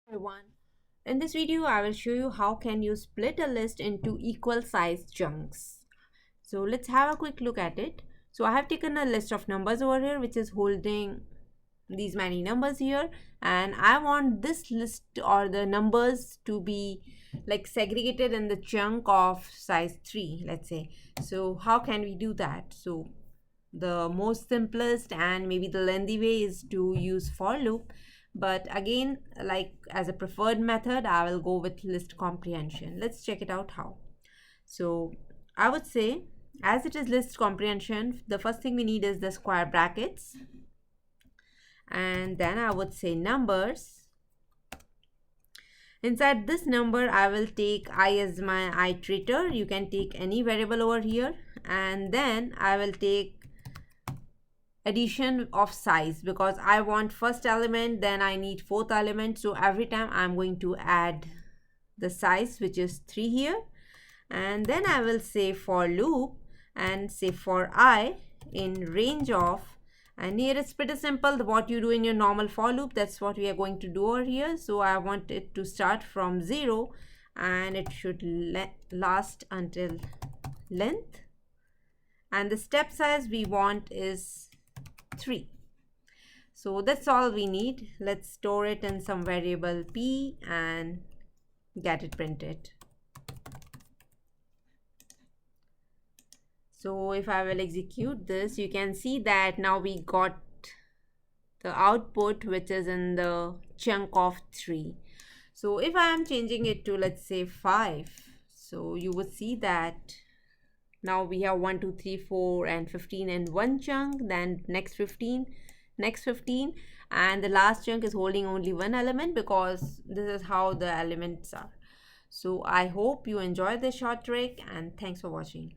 Everyone. In this video, I will show you how can you split a list into equal sized chunks. So let's have a quick look at it. So I have taken a list of numbers over here which is holding these many numbers here, and I want this list or the numbers to be like segregated in the chunk of size 3, let's say. So how can we do that? So the most simplest and maybe the lengthy way is to use for loop, but again, like as a preferred method, I will go with list comprehension. Let's check it out how. So I would say, as it is list comprehension, the first thing we need is the square brackets, and then I would say numbers. Inside this number, I will take I as my iterator. You can take any variable over here, and then I will take addition of size because I want first element, then I need fourth element. So every time I'm going to add the size, which is 3 here, and then I will say for loop and say for I in range of, and here it's pretty simple. What you do in your normal for loop, that's what we are going to do over here. So I want it to start from 0 and it should last until length, and the step size we want is 3. So that's all we need. Let's store it in some variable p and get it printed. So if I will execute this, you can see that now we got the output which is in the chunk of 3. So if I am changing it to, let's say, 5, so you would see that now we have 1, 2, 3, 4 and 15 in one chunk, then next 15, and the last chunk is holding only one element because this is how the elements are. So I hope you enjoyed this short trick, and thanks for watching.